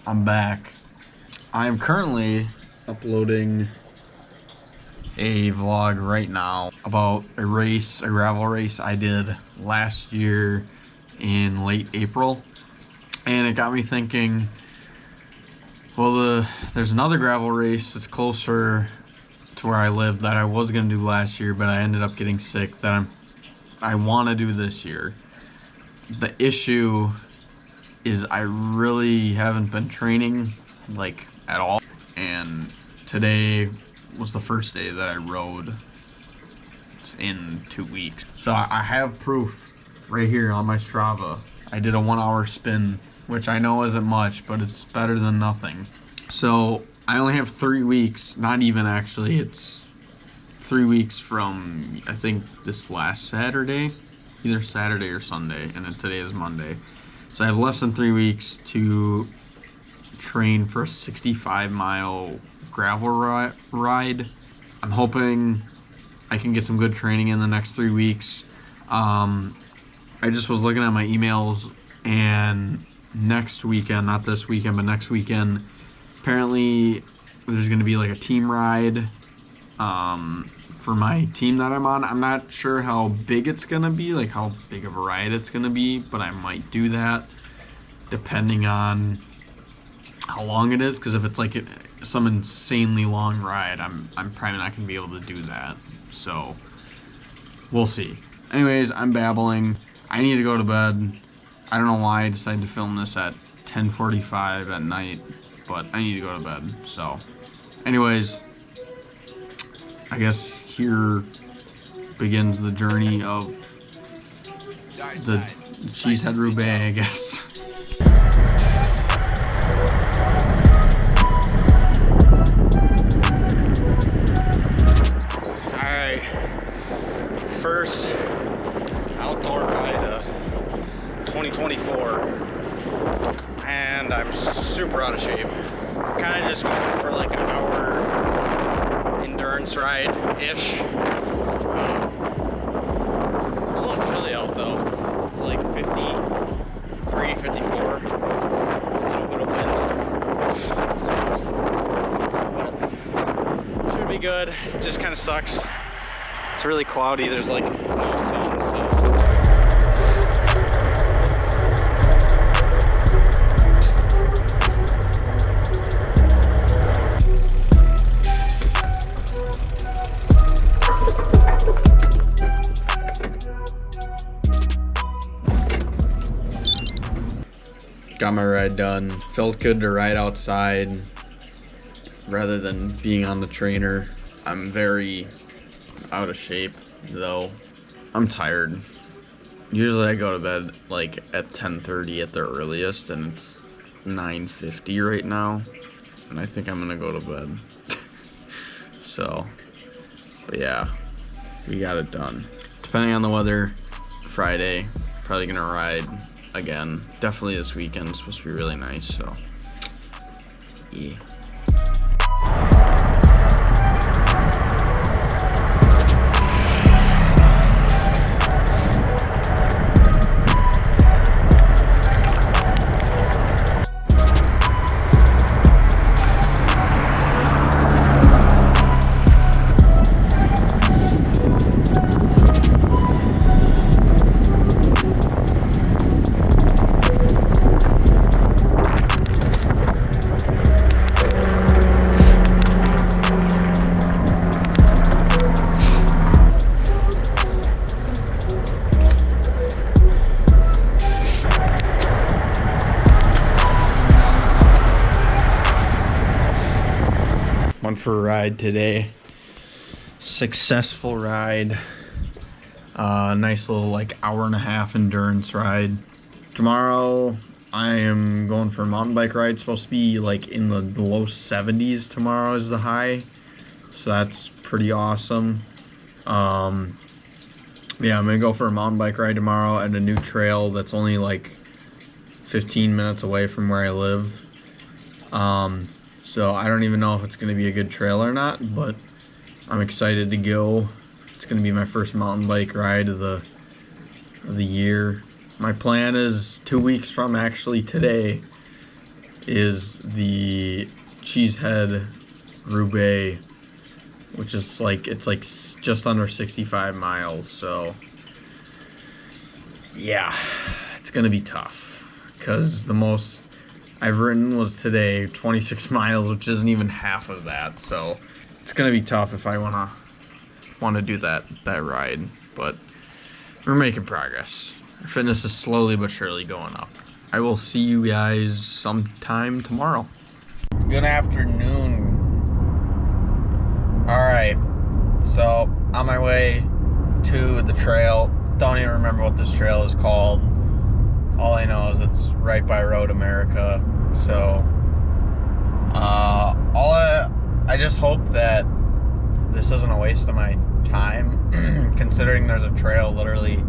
I'm back. I am currently uploading a vlog right now about a gravel race I did last year in late April. And it got me thinking, well, there's another gravel race that's closer to where I live that I was gonna do last year, but I ended up getting sick that I want to do this year. The issue is I really haven't been training like at all, and today was the first day that I rode in 2 weeks. So I have proof right here on my Strava. I did a 1 hour spin, which I know isn't much, but it's better than nothing. So I only have 3 weeks, not even actually, it's 3 weeks from I think this last Saturday, either Saturday or Sunday, and then today is Monday. So I have less than 3 weeks to train for a 65-mile gravel ride. I'm hoping I can get some good training in the next 3 weeks. I just was looking at my emails, and next weekend, not this weekend, but next weekend, apparently there's going to be like a team ride for my team that I'm on. I'm not sure how big it's going to be, like how big of a ride it's going to be, but I might do that depending on how long it is, because if it's like some insanely long ride, I'm probably not going to be able to do that. So we'll see. Anyways, I'm babbling. I need to go to bed. I don't know why I decided to film this at 10:45 at night, but I need to go to bed. So anyways, I guess here begins the journey of the Cheesehead Roubaix, I guess. Alright, first outdoor ride of 2024, and I'm super out of shape. I'm kind of just going for like an hour endurance ride-ish. It's a little chilly out though. It's like 53, 54. A little bit of wind. So, should be good. It just kind of sucks. It's really cloudy. There's like no sun, so. Got my ride done. Felt good to ride outside rather than being on the trainer. I'm very out of shape though. I'm tired. Usually I go to bed like at 10:30 at the earliest, and it's 9:50 right now, and I think I'm gonna go to bed. So, but yeah, we got it done. Depending on the weather, Friday, probably gonna ride again. Definitely this weekend. It's supposed to be really nice, so yeah. Went for a ride today. Successful ride. Nice little like hour-and-a-half endurance ride. Tomorrow I am going for a mountain bike ride. It's supposed to be like in the low 70s tomorrow is the high. So that's pretty awesome. Yeah, I'm gonna go for a mountain bike ride tomorrow at a new trail that's only like 15 minutes away from where I live. So I don't even know if it's going to be a good trail or not, but I'm excited to go. It's going to be my first mountain bike ride of the year. My plan is 2 weeks from actually today is the Cheesehead Roubaix, which is like, it's like just under 65 miles. So yeah, it's gonna be tough because the most I've ridden was today 26 miles, which isn't even half of that. So it's gonna be tough if I wanna do that ride, but we're making progress. Our fitness is slowly but surely going up. I will see you guys sometime tomorrow. Good afternoon. All right, so on my way to the trail. Don't even remember what this trail is called. All I know is it's right by Road America. So I just hope that this isn't a waste of my time, considering there's a trail literally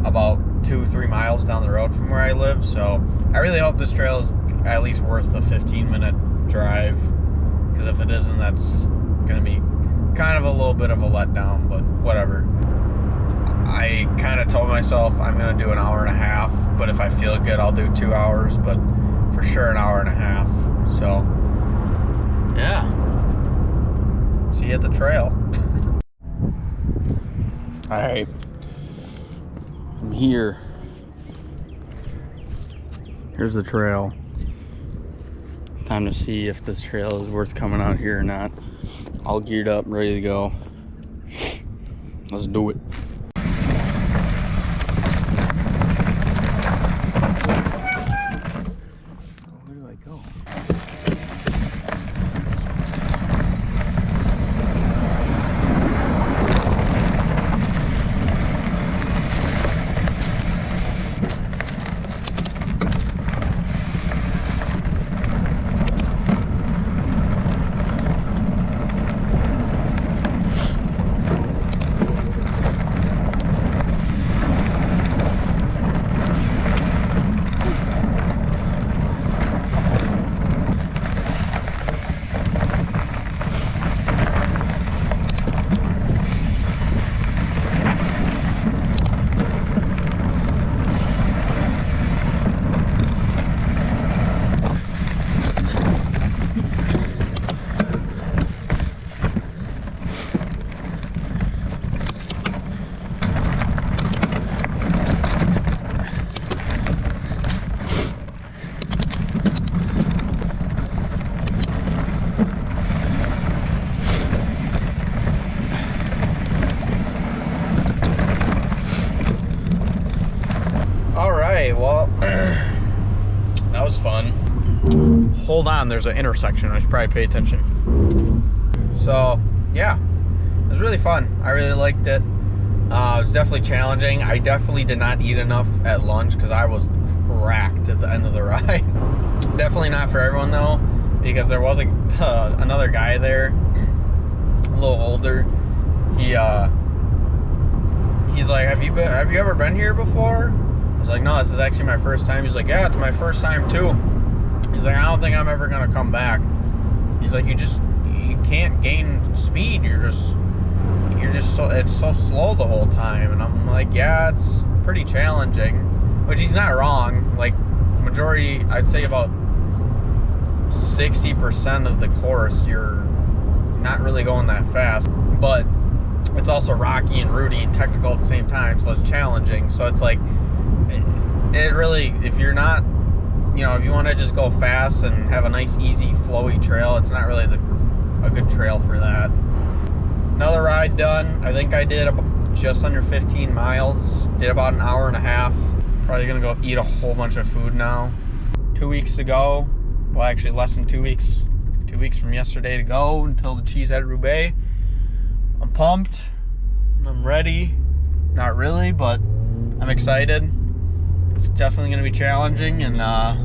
about 2-3 miles down the road from where I live. So I really hope this trail is at least worth the 15-minute drive, because if it isn't, that's gonna be kind of a little bit of a letdown, but whatever. I kind of told myself I'm gonna do an hour and a half, but if I feel good, I'll do 2 hours, but for sure an hour and a half. So yeah, see you at the trail. All right, from here, here's the trail. Time to see if this trail is worth coming out here or not. All geared up, ready to go. Let's do it. Where do I go? Well, that was fun. Hold on, there's an intersection. I should probably pay attention. So, yeah, it was really fun. I really liked it. It was definitely challenging. I definitely did not eat enough at lunch because I was cracked at the end of the ride. Definitely not for everyone though, because there was another guy there, a little older. He's like, have you ever been here before? I was like, no, this is actually my first time. He's like, yeah, it's my first time too. He's like, I don't think I'm ever gonna come back. He's like, you can't gain speed. You're just so, it's so slow the whole time. And I'm like, yeah, it's pretty challenging. Which he's not wrong. Like, majority, I'd say about 60% of the course, you're not really going that fast. But it's also rocky and rooty and technical at the same time, so it's challenging. So it's like, it really, if you're not, you know, if you want to just go fast and have a nice, easy, flowy trail, it's not really a good trail for that. Another ride done. I think I did just under 15 miles. Did about an hour and a half. Probably gonna go eat a whole bunch of food now. 2 weeks to go. Well, actually less than 2 weeks. 2 weeks from yesterday to go until the Cheesehead Roubaix. I'm pumped. I'm ready. Not really, but I'm excited. It's definitely gonna be challenging, and yeah.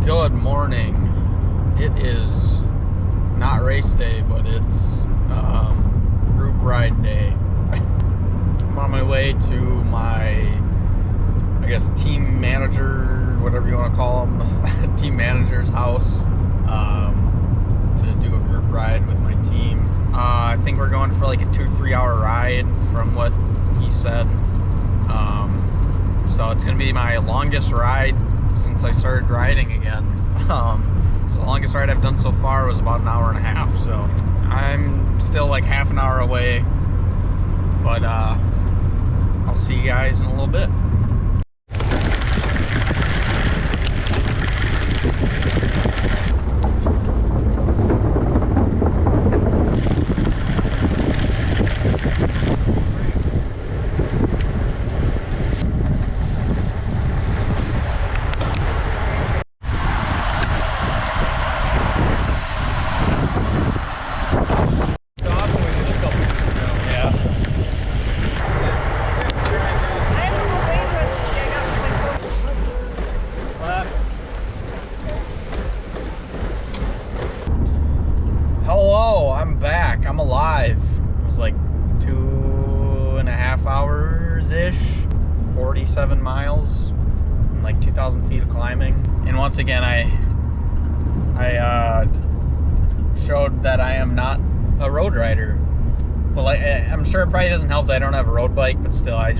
Good morning. It is not race day, but it's Group ride day. I'm on my way to my, I guess, team manager, whatever you want to call him, team manager's house, to do a group ride with my team. I think we're going for like a 2-3 hour ride from what he said. So it's gonna be my longest ride since I started riding again. So the longest ride I've done so far was about 1.5 hours. So I'm still like half an hour away, but I'll see you guys in a little bit. Hello, I'm back. I'm alive. It was like 2.5 hours-ish, 47 miles, and like 2,000 feet of climbing. And once again, I showed that I am not a road rider. But like, I'm sure it probably doesn't help that I don't have a road bike, but still, I'm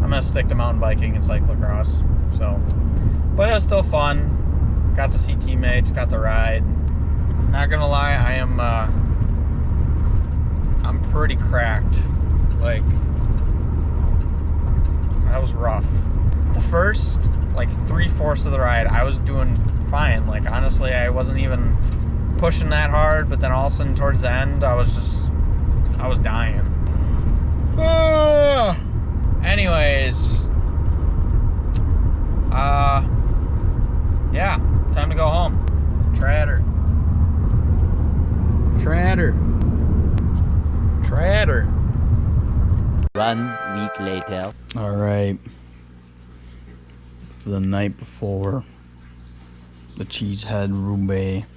gonna stick to mountain biking and cyclocross. So, but it was still fun. Got to see teammates, got to ride. Not gonna lie, I'm pretty cracked. Like, that was rough. The first like 3/4 of the ride, I was doing fine. Like, honestly, I wasn't even pushing that hard, but then all of a sudden towards the end, I was dying. Anyways, yeah, time to go home. Trader. 1 week later. All right. The night before the Cheesehead Roubaix.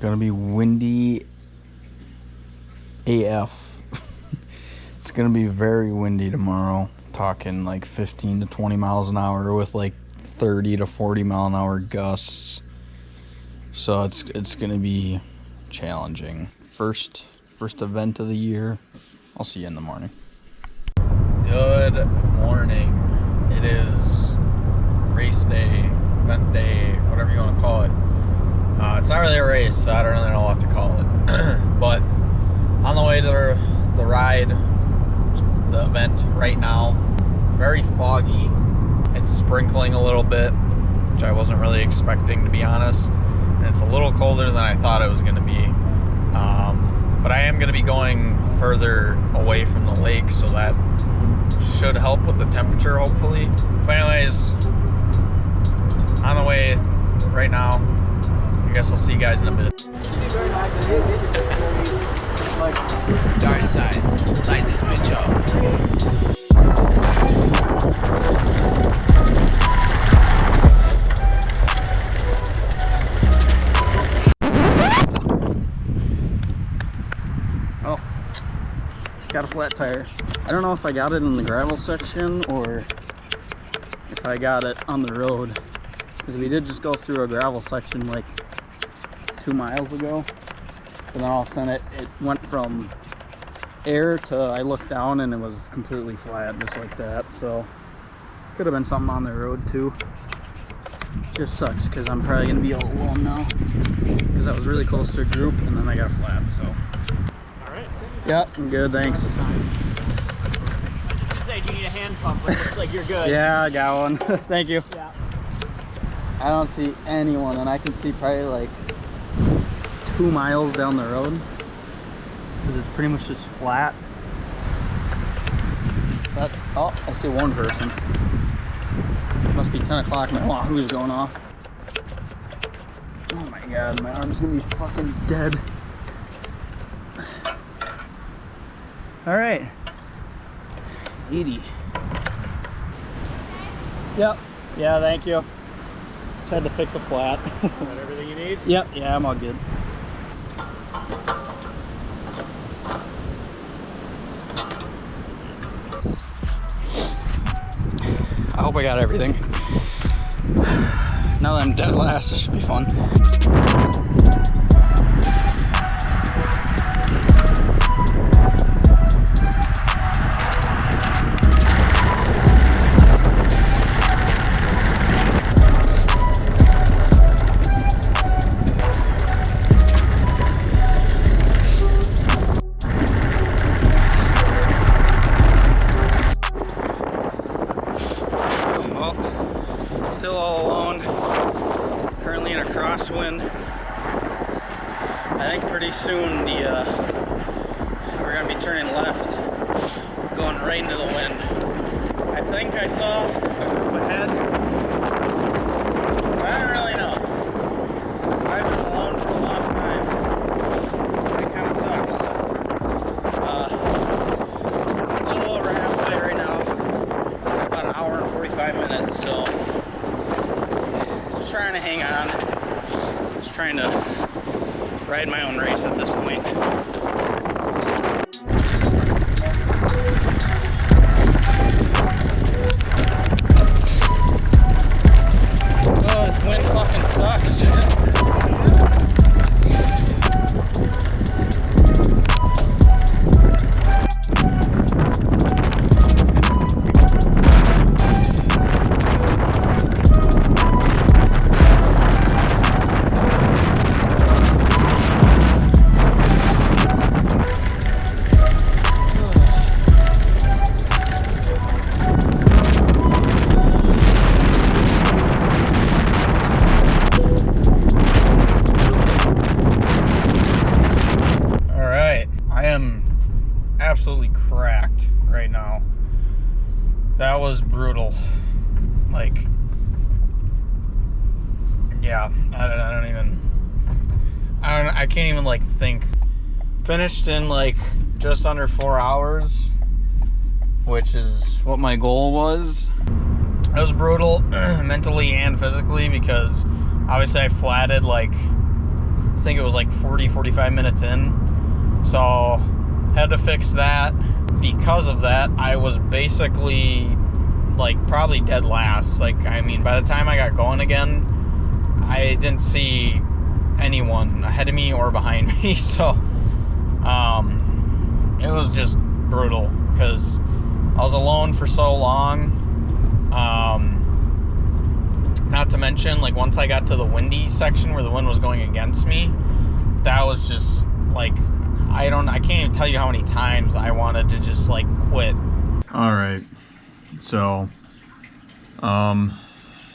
Gonna be windy AF. It's gonna be very windy tomorrow. Talking like 15 to 20 miles an hour with like 30 to 40 mile an hour gusts. So it's gonna be challenging. First event of the year. I'll see you in the morning. Good morning. It is race day, event day, whatever you want to call it. It's not really a race, so I don't really know what to call it. But on the way to the ride, the event right now, very foggy. It's sprinkling a little bit, which I wasn't really expecting, to be honest. And it's a little colder than I thought it was going to be. But I am going to be going further away from the lake, so that should help with the temperature, hopefully. But anyways, on the way right now. I guess I'll see you guys in a bit. Dark side, light this bitch up. Oh, got a flat tire. I don't know if I got it in the gravel section or if I got it on the road, because we did just go through a gravel section like 2 miles ago, and then all of a sudden it went from air to, I looked down and it was completely flat, just like that. So could have been something on the road too. Just sucks because I'm probably gonna be all alone now, because I was really close to a group and then I got a flat. So all right. Yeah, I'm good, thanks. Say, do you need a hand pump? But it looks like you're good. Yeah, I got one. Thank you. Yeah. I don't see anyone, and I can see probably like 2 miles down the road, because it's pretty much just flat. Oh, I see one person. Must be 10 o'clock. My Wahoo's going off. Oh my god, my arm's gonna be fucking dead. Alright. 80. Yep. Yeah, thank you. Just had to fix a flat. Got everything you need? Yep, yeah, I'm all good. I got everything. Now that I'm dead last, this should be fun. Still all alone, currently in a crosswind. I think pretty soon we're gonna be turning left, going right into the wind. I think I saw a group ahead, but I don't really know. I've been alone for a long time. It kind of sucks. A little over halfway right now, about an hour and 45 minutes, so trying to hang on, just trying to ride my own race at this point. Oh, this wind fucking sucks, dude. Absolutely cracked right now. That was brutal. Like, yeah, I can't even like think. Finished in like just under 4 hours, which is what my goal was. It was brutal mentally and physically because obviously I flatted like, I think it was like 45 minutes in. So had to fix that. Because of that, I was basically like probably dead last. Like, I mean, by the time I got going again, I didn't see anyone ahead of me or behind me. So it was just brutal because I was alone for so long. Not to mention, like, once I got to the windy section where the wind was going against me, that was just like, I can't even tell you how many times I wanted to just like quit. All right, so I'm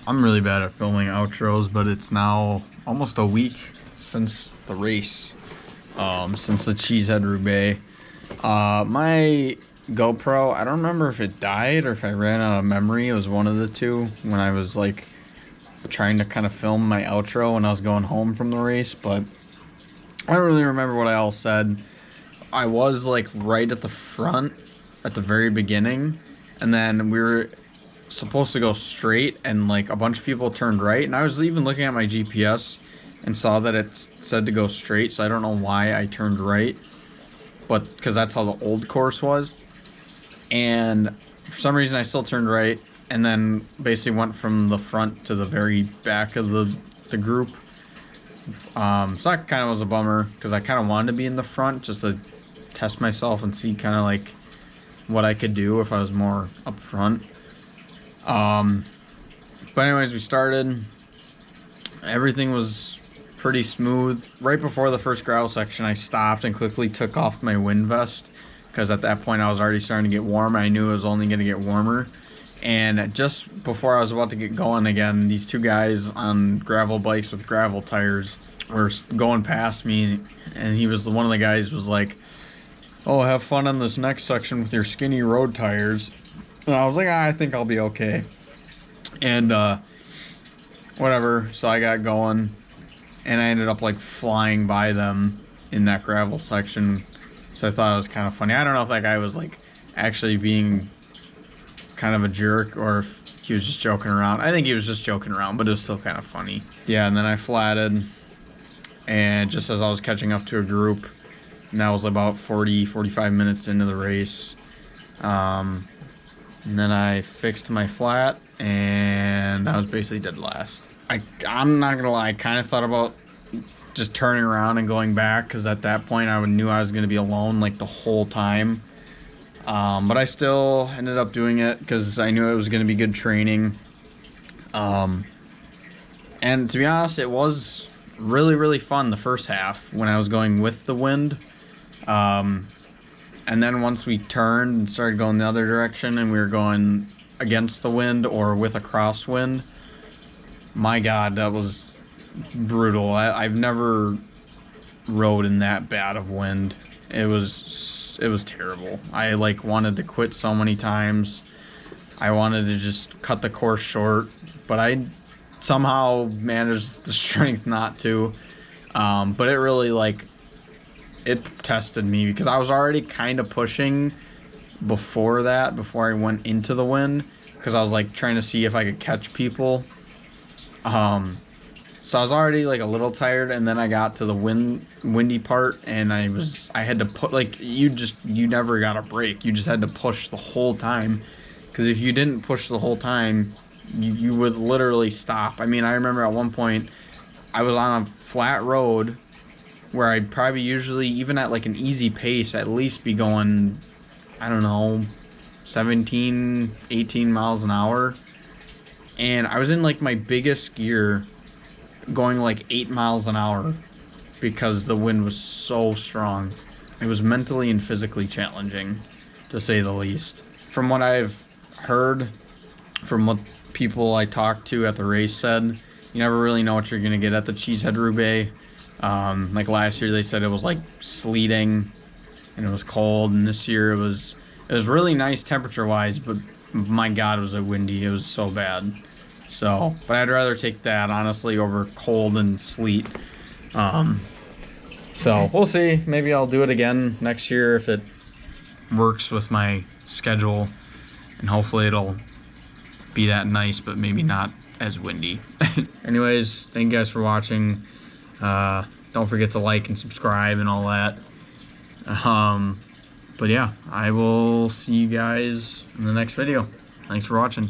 really bad at filming outros, but it's now almost a week since the race, since the Cheesehead Roubaix. My GoPro, I don't remember if it died or if I ran out of memory. It was one of the two when I was like trying to kind of film my outro when I was going home from the race, but I don't really remember what I all said. I was like right at the front at the very beginning, and then we were supposed to go straight, and like a bunch of people turned right, and I was even looking at my GPS and saw that it said to go straight, so I don't know why I turned right, but because that's how the old course was. And for some reason I still turned right, and then basically went from the front to the very back of the group. So that kind of was a bummer because I kind of wanted to be in the front just to test myself and see kind of like what I could do if I was more up front. But anyways, we started. Everything was pretty smooth. Right before the first gravel section, I stopped and quickly took off my wind vest because at that point I was already starting to get warm. I knew it was only going to get warmer. And just before I was about to get going again, these two guys on gravel bikes with gravel tires were going past me, and he was one of the guys was like, "Oh, have fun on this next section with your skinny road tires." And I was like, I think I'll be okay. And whatever. So I got going, and I ended up like flying by them in that gravel section. So I thought it was kind of funny. I don't know if that guy was like actually being kind of a jerk or if he was just joking around. I think he was just joking around, but it was still kind of funny. Yeah, and then I flatted, and just as I was catching up to a group, and that was about 45 minutes into the race, and then I fixed my flat, and I was basically dead last. I'm not gonna lie, I kind of thought about just turning around and going back, because at that point I knew I was gonna be alone like the whole time. But I still ended up doing it because I knew it was gonna be good training. And to be honest, it was really fun the first half when I was going with the wind. And then once we turned and started going the other direction and we were going against the wind or with a crosswind, my God, that was brutal. I've never rode in that bad of wind. It was terrible. I like wanted to quit so many times. I wanted to just cut the course short, but I somehow managed the strength not to. But it really it tested me because I was already kind of pushing before I went into the wind, because I was like trying to see if I could catch people. So I was already like a little tired, and then I got to the windy part, and I had to put, like, you never got a break. You just had to push the whole time, because if you didn't push the whole time, you would literally stop. I mean, I remember at one point I was on a flat road where I'd probably usually, even at like an easy pace, at least be going, I don't know, 17, 18 miles an hour. And I was in like my biggest gear going like 8 miles an hour because the wind was so strong. It was mentally and physically challenging, to say the least. From what I've heard, from what people I talked to at the race said, you never really know what you're gonna get at the Cheesehead Roubaix. Like last year they said it was like sleeting and it was cold, and this year it was really nice temperature wise, but my God, it was windy. It was so bad. So, but I'd rather take that honestly over cold and sleet. So we'll see. Maybe I'll do it again next year if it works with my schedule, and hopefully it'll be that nice, but maybe not as windy. Anyways, thank you guys for watching. Don't forget to like and subscribe and all that. But yeah, I will see you guys in the next video. Thanks for watching.